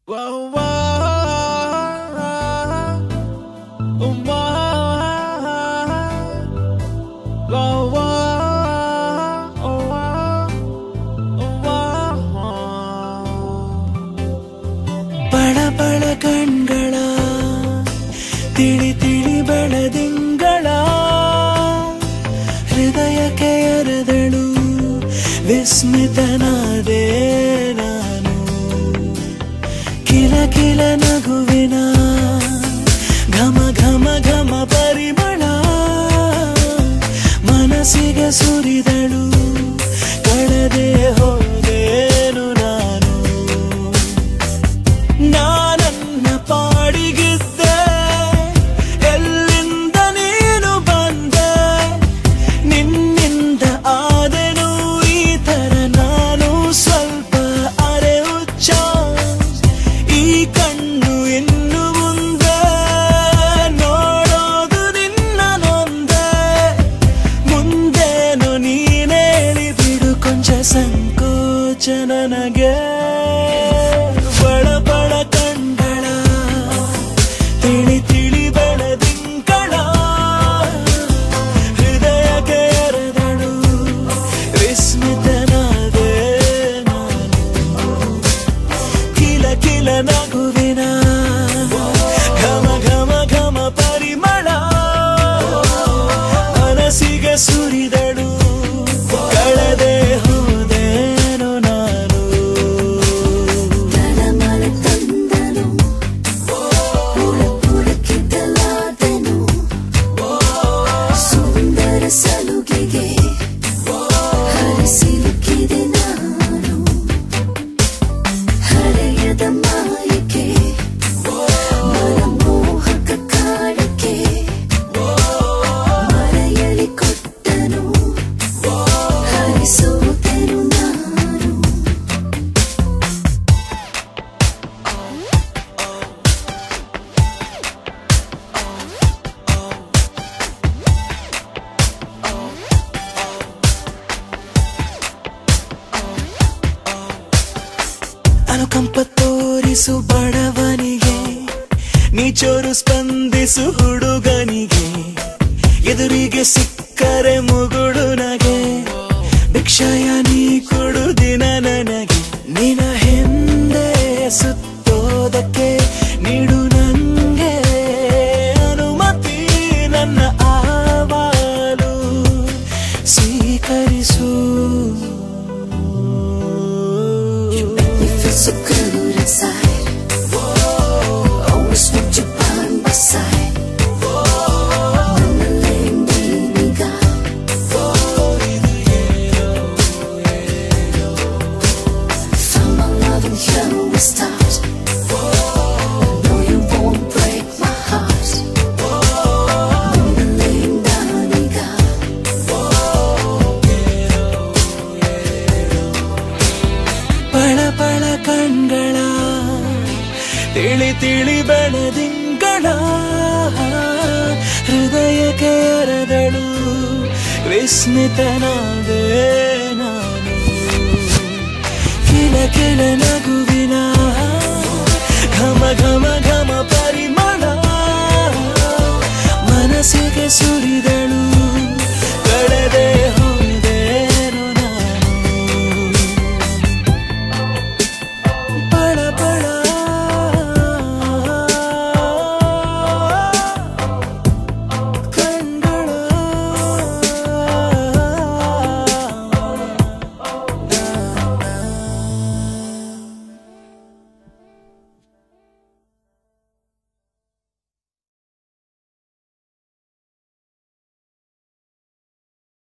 Whoa, whoa, whoa, whoa, ಬಡ ಬಡ ಕಣ್ಗಳ ತಿಳಿ ತಿಳಿ ಬೆಳದಿಂಗಳ ಹೃದಯಕ್ಕೆ ಎರೆದಳು ವಿಸ್ಮಿತನಾದೆ ನಾನು ಕಿಲ ಕಿಲ ನಗುವಿನ ಘಮ ಘಮ ಘಮ ಪರಿಮಳ ಮನಸ್ಸಿಗೆ ಸುರಿದಳು ಕಳೆದೆ ಹೋದೇನು ನಾನು ನಾನನ್ನ ಪಾಡಿಗಿದ್ದೆ ಎಲ್ಲಿಂದ ನೀನು ಬಂದೆ ನಿನ್ನಿಂದ ಆದೆನು ಈ ತರ ನಾನು ಸ್ವಲ್ಪ ಅರೆ ಹುಚ್ಚ ಈ ಕಣ್ಣು ಇನ್ನು ಮುಂದೆ ನೋಡೋದು ನಿನ್ನ ನೊಂದೆ ಮುಂದೇನು ನೀನೇಳಿ ಬಿಡು ಕೊಂಚ ಸಂಕೋಚ ನನಗೆ ಬಡ ಬಡ ಕಣ್ಗಳ ತಿಳಿ ತಿಳಿ ಬೆಳದಿಂಗಳ ಹೃದಯಕ್ಕೆ ಎರೆದಳು ವಿಸ್ಮಿತನಾದೆ ನಾನು ಕಿಲ ಕಿಲ ನಗುವಿನ ಘಮ ಘಮ ಘಮ ಪರಿಮಳ ಮನಸ್ಸಿಗೆ ಸುರಿದಳು ಕಳೆದೆ ಹೋದೇನು ನಾನು ಸಲುಗೆಗೆ ಹರಿಸಿಲುಕಿದೆ ನಾನು ಹರೆಯದ ಮಾಯಕ್ಕೆ ಮನಮೋಹಕ ಕಾಡಕ್ಕೆ ಮರೆಯಲಿ ಕೊಟ್ಟನು ಹರಿಸುವುದೆನು ನಾನು ಅನುಕಂಪ ತೋರಿಸು ಬಡವನಿಗೆ ನೀಚೋರು ಸ್ಪಂದಿಸು ಹುಡುಗನಿಗೆ ಎದುರಿಗೆ ಸಿಕ್ಕರೆ ಮುಗುಡು ನಗೆ ಭಿಕ್ಷಯ ನೀ ಕೊಡು ದಿನ ನನಗೆ ನಿನ ಹಿಂದೆ ಸುತ್ತೋದಕ್ಕೆ ನೀಡು ನಂಗೆ ಅನುಮತಿ ನನ್ನ ಆವಾಲು ಸ್ವೀಕರಿಸು So good inside. Always want you by my side. Nanalenga. Found my love and here we start. No, you won't break my heart. Nanalenga. ಬಳ ಬಳ ಕಣ್ಗಳ ತಿಳಿ ತಿಳಿ ಬೆಳದಿಂಗಳ ಹೃದಯಕ್ಕೆ ಎರೆದಳು ವಿಸ್ಮಿತನಾದೆ ನಾನು ಕಿಲ ಕಿಲ ನಗು